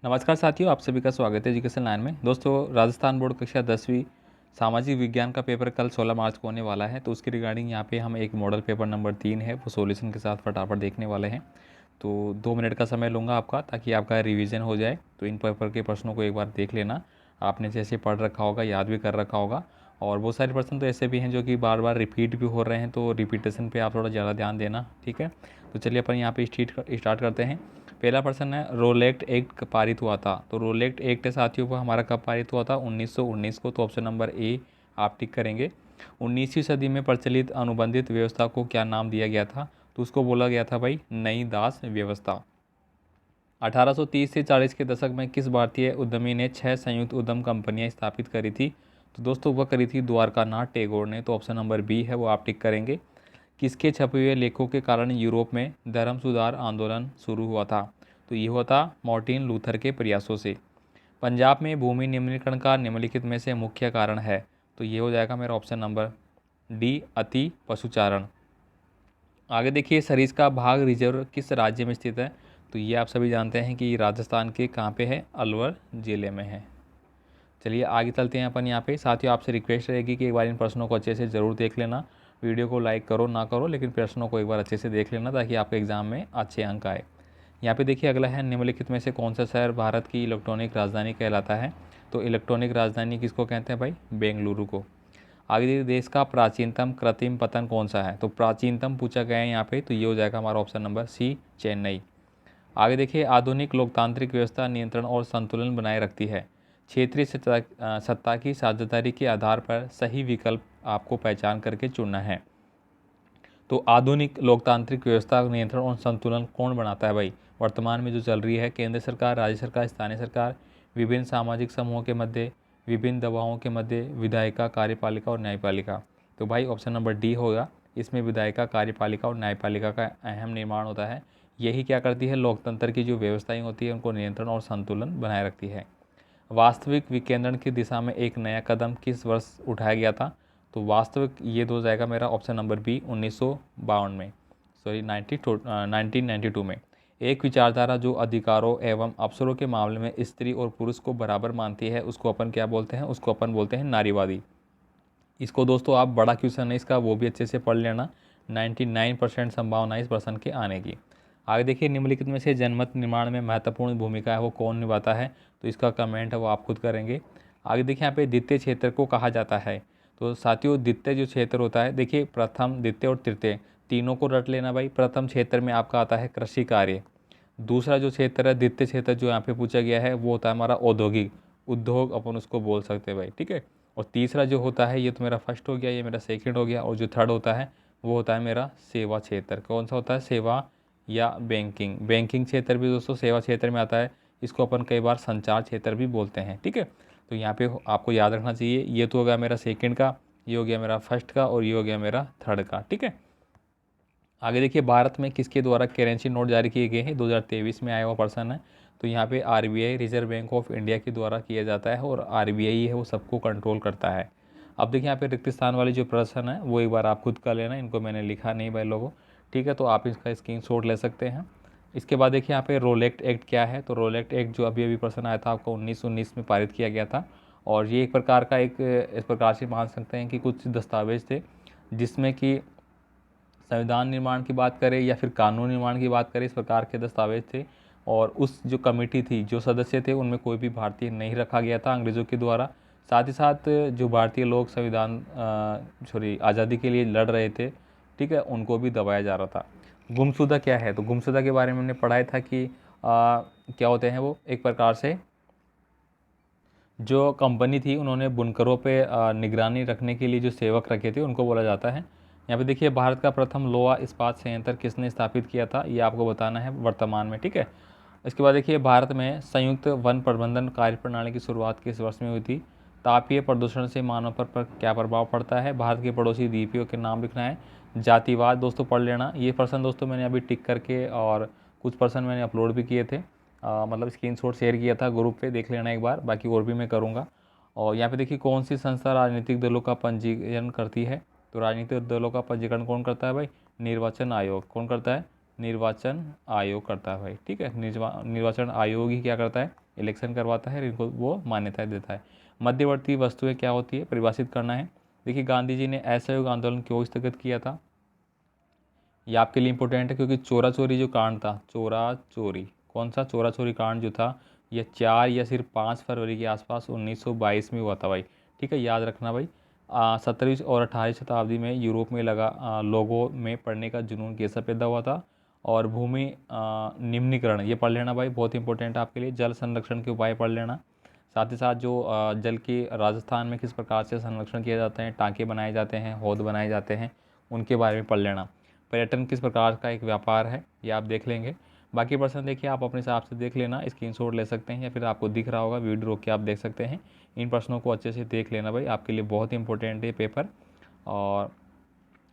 नमस्कार साथियों, आप सभी का स्वागत है एजुकेशन लाइन में। दोस्तों, राजस्थान बोर्ड कक्षा 10वीं सामाजिक विज्ञान का पेपर कल 16 मार्च को होने वाला है। तो उसके रिगार्डिंग यहाँ पे हम एक मॉडल पेपर नंबर 3 है वो सॉल्यूशन के साथ फटाफट देखने वाले हैं। तो 2 मिनट का समय लूँगा आपका, ताकि आपका रिवीजन हो जाए। तो इन पेपर के प्रश्नों को एक बार देख लेना। आपने जैसे पढ़ रखा होगा, याद भी कर रखा होगा। और बहुत सारे प्रश्न तो ऐसे भी हैं जो कि बार बार रिपीट भी हो रहे हैं, तो रिपीटेशन पे आप थोड़ा ज़्यादा ध्यान देना, ठीक है। तो चलिए अपन यहाँ पे स्टार्ट करते हैं। पहला प्रश्न है, रोलेक्ट एक्ट पारित हुआ था। तो रोलेक्ट एक्ट साथियों को हमारा कब पारित हुआ था? 1919 को। तो ऑप्शन नंबर ए आप टिक करेंगे। 19वीं सदी में प्रचलित अनुबंधित व्यवस्था को क्या नाम दिया गया था? तो उसको बोला गया था भाई नई दास व्यवस्था। 1830 से 40 के दशक में किस भारतीय उद्यमी ने 6 संयुक्त उद्यम कंपनियां स्थापित करी थी? तो दोस्तों वह करी थी द्वारकानाथ टैगोर ने। तो ऑप्शन नंबर बी है वो आप टिक करेंगे। किसके छपे हुए लेखों के कारण यूरोप में धर्म सुधार आंदोलन शुरू हुआ था? तो ये हुआ था मार्टिन लूथर के प्रयासों से। पंजाब में भूमि निम्नीकरण का निम्नलिखित में से मुख्य कारण है? तो ये हो जाएगा मेरा ऑप्शन नंबर डी, अति पशुचारण। आगे देखिए, सरिस्का भाग रिजर्व किस राज्य में स्थित है? तो ये आप सभी जानते हैं कि राजस्थान के कहाँ पे है? अलवर जिले में है। चलिए आगे चलते हैं अपन यहाँ पे। साथियों, आपसे रिक्वेस्ट रहेगी कि एक बार इन प्रश्नों को अच्छे से ज़रूर देख लेना। वीडियो को लाइक करो ना करो, लेकिन प्रश्नों को एक बार अच्छे से देख लेना, ताकि आपके एग्जाम में अच्छे अंक आए। यहाँ पे देखिए अगला है, निम्नलिखित में से कौन सा शहर भारत की इलेक्ट्रॉनिक राजधानी कहलाता है? तो इलेक्ट्रॉनिक राजधानी किसको कहते हैं भाई? बेंगलुरु को। आगे देखिए, देश का प्राचीनतम कृत्रिम पतन कौन सा है? तो प्राचीनतम पूछा गया है यहाँ पे, तो ये हो जाएगा हमारा ऑप्शन नंबर सी, चेन्नई। आगे देखिए, आधुनिक लोकतांत्रिक व्यवस्था नियंत्रण और संतुलन बनाए रखती है। क्षेत्रीय सत्ता की साझेदारी के आधार पर सही विकल्प आपको पहचान करके चुनना है। तो आधुनिक लोकतांत्रिक व्यवस्था नियंत्रण और संतुलन कौन बनाता है भाई? वर्तमान में जो चल रही है, केंद्र सरकार, राज्य सरकार, स्थानीय सरकार, विभिन्न सामाजिक समूहों के मध्य, विभिन्न दबावों के मध्य, विधायिका, कार्यपालिका और न्यायपालिका। तो भाई ऑप्शन नंबर डी होगा। इसमें विधायिका, कार्यपालिका और न्यायपालिका का अहम निर्माण होता है। यही क्या करती है? लोकतंत्र की जो व्यवस्थाएं होती है उनको नियंत्रण और संतुलन बनाए रखती है। वास्तविक विकेंद्रण की दिशा में एक नया कदम किस वर्ष उठाया गया था? तो वास्तविक ये हो जाएगा मेरा ऑप्शन नंबर बी, 1952 में, सॉरी 1992 में। एक विचारधारा जो अधिकारों एवं अवसरों के मामले में स्त्री और पुरुष को बराबर मानती है, उसको अपन क्या बोलते हैं? उसको अपन बोलते हैं नारीवादी। इसको दोस्तों आप, बड़ा क्वेश्चन है इसका, वो भी अच्छे से पढ़ लेना। 99% संभावना इस प्रश्न के आने की। आगे देखिए, निम्नलिखित में से जनमत निर्माण में महत्वपूर्ण भूमिका है वो कौन निभाता है? तो इसका कमेंट है वो आप खुद करेंगे। आगे देखिए, यहाँ पे द्वितीय क्षेत्र को कहा जाता है। तो साथियों, द्वितीय जो क्षेत्र होता है, देखिए प्रथम, द्वितीय और तृतीय तीनों को रट लेना भाई। प्रथम क्षेत्र में आपका आता है कृषि कार्य। दूसरा जो क्षेत्र है, द्वितीय क्षेत्र जो यहाँ पे पूछा गया है, वो होता है हमारा औद्योगिक, उद्योग अपन उसको बोल सकते हैं भाई, ठीक है। और तीसरा जो होता है, ये तो मेरा फर्स्ट हो गया, ये मेरा सेकंड हो गया। और जो थर्ड होता है वो होता है मेरा सेवा क्षेत्र। कौन सा होता है? सेवा या बैंकिंग। बैंकिंग क्षेत्र भी दोस्तों सेवा क्षेत्र में आता है। इसको अपन कई बार संचार क्षेत्र भी बोलते हैं, ठीक है। तो यहाँ पे आपको याद रखना चाहिए, ये तो हो गया मेरा सेकंड का, ये हो गया मेरा फर्स्ट का, और ये हो गया मेरा थर्ड का, ठीक है। आगे देखिए, भारत में किसके द्वारा करेंसी नोट जारी किए गए हैं? 2023 में आया हुआ पर्सन है। तो यहाँ पे RBI, reserve bank of India के द्वारा किया जाता है, और आरबीआई है वो सबको कंट्रोल करता है। अब देखिए, यहाँ पे रिक्त स्थान वाले जो प्रश्न है वो एक बार आप खुद कर लेना, इनको मैंने लिखा नहीं भाई लोगों, ठीक है। तो आप इसका स्क्रीनशॉट ले सकते हैं। इसके बाद देखिए, यहाँ पे रोलेक्ट एक्ट क्या है? तो रोलेक्ट एक्ट जो अभी अभी प्रश्न आया था आपको, 1919 में पारित किया गया था। और ये एक प्रकार का, एक इस प्रकार से मान सकते हैं कि कुछ दस्तावेज थे जिसमें कि संविधान निर्माण की बात करें या फिर कानून निर्माण की बात करें, इस प्रकार के दस्तावेज थे। और उस जो कमेटी थी, जो सदस्य थे, उनमें कोई भी भारतीय नहीं रखा गया था अंग्रेज़ों के द्वारा। साथ ही साथ जो भारतीय लोग आज़ादी के लिए लड़ रहे थे, ठीक है, उनको भी दबाया जा रहा था। गुमशुदा क्या है? तो गुमशुदा के बारे में हमने पढ़ाया था कि क्या होते हैं वो, एक प्रकार से जो कंपनी थी उन्होंने बुनकरों पे निगरानी रखने के लिए जो सेवक रखे थे उनको बोला जाता है। यहाँ पे देखिए, भारत का प्रथम लोहा इस्पात संयंत्र किसने स्थापित किया था? ये आपको बताना है वर्तमान में, ठीक है। इसके बाद देखिए, भारत में संयुक्त वन प्रबंधन कार्यप्रणाली की शुरुआत किस वर्ष में हुई थी? तापीय प्रदूषण से मानव पर क्या प्रभाव पड़ता है? भारत के पड़ोसी द्वीपों के नाम लिखना है। जातिवाद दोस्तों पढ़ लेना। ये प्रश्न दोस्तों मैंने अभी टिक करके, और कुछ प्रश्न मैंने अपलोड भी किए थे, मतलब स्क्रीनशॉट शेयर किया था ग्रुप पे, देख लेना एक बार, बाकी और भी मैं करूँगा। और यहाँ पे देखिए, कौन सी संस्था राजनीतिक दलों का पंजीकरण करती है? तो राजनीतिक दलों का पंजीकरण कौन करता है भाई? निर्वाचन आयोग। कौन करता है? निर्वाचन आयोग करता है भाई, ठीक है। निर्वाचन आयोग ही क्या करता है? इलेक्शन करवाता है, इनको वो मान्यता देता है। मध्यवर्ती वस्तुएं क्या होती है, परिभाषित करना है। देखिए गांधी जी ने असहयोग आंदोलन क्यों स्थगित किया था, ये आपके लिए इंपॉर्टेंट है, क्योंकि चोरा चोरी जो कांड था, चोरा चोरी, कौन सा चोरा चोरी कांड जो था, ये 4 या सिर्फ 5 फरवरी के आसपास 1922 में हुआ था भाई। ठीक है, याद रखना भाई। 17वीं और 18वीं शताब्दी में यूरोप में लोगों में पढ़ने का जुनून कैसा पैदा हुआ था। और भूमि निम्नीकरण ये पढ़ लेना भाई, बहुत इंपॉर्टेंट है आपके लिए। जल संरक्षण के उपाय पढ़ लेना। साथ ही साथ जो जल के राजस्थान में किस प्रकार से संरक्षण किया जाता है, टाँके बनाए जाते हैं, हौद बनाए जाते हैं, उनके बारे में पढ़ लेना। पर्यटन किस प्रकार का एक व्यापार है, ये आप देख लेंगे। बाकी प्रश्न देखिए आप अपने हिसाब से देख लेना, स्क्रीनशॉट ले सकते हैं या फिर आपको दिख रहा होगा वीडियो रोक के आप देख सकते हैं। इन प्रश्नों को अच्छे से देख लेना भाई, आपके लिए बहुत इंपॉर्टेंट है पेपर। और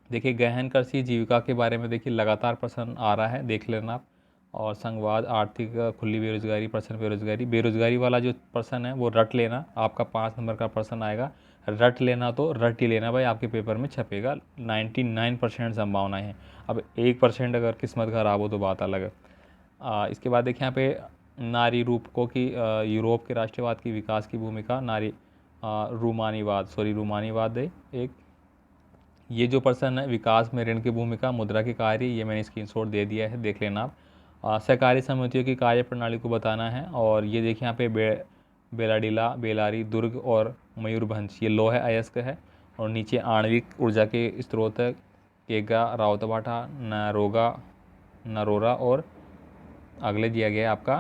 देखिए गहन कृषि जीविका के बारे में देखिए लगातार प्रश्न आ रहा है, देख लेना आप। और संघवाद, आर्थिक खुली बेरोजगारी, प्रश्न बेरोजगारी, बेरोजगारी वाला जो प्रश्न है वो रट लेना, आपका 5 नंबर का प्रश्न आएगा। रट लेना तो रट ही लेना भाई, आपके पेपर में छपेगा, 99% संभावनाएं हैं। अब 1% अगर किस्मत खराब हो तो बात अलग है। इसके बाद देखिए यहाँ पे नारी रूपकों की यूरोप के राष्ट्रवाद की विकास की भूमिका, रूमानीवाद है एक। ये जो प्रश्न है विकास में ऋण की भूमिका, मुद्रा के कार्य, ये मैंने स्क्रीनशॉट दे दिया है, देख लेना आप। सहकारी समितियों की कार्य प्रणाली को बताना है। और ये देखिए यहाँ पे बेलाडीला, बेलारी, दुर्ग और मयूरभंज, ये लौह अयस्क है। और नीचे आणविक ऊर्जा के स्रोत है, केगा, रावतभाटा, नरोरा और अगले दिया गया है आपका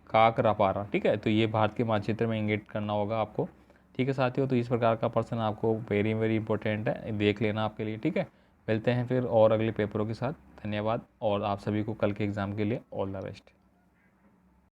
काकरापारा। ठीक है, तो ये भारत के मानचित्र में इंगित करना होगा आपको। ठीक है साथियों, तो इस प्रकार का प्रश्न आपको वेरी वेरी इंपॉर्टेंट है, देख लेना आपके लिए। ठीक है, मिलते हैं फिर और अगले पेपरों के साथ। धन्यवाद और आप सभी को कल के एग्ज़ाम के लिए ऑल द बेस्ट।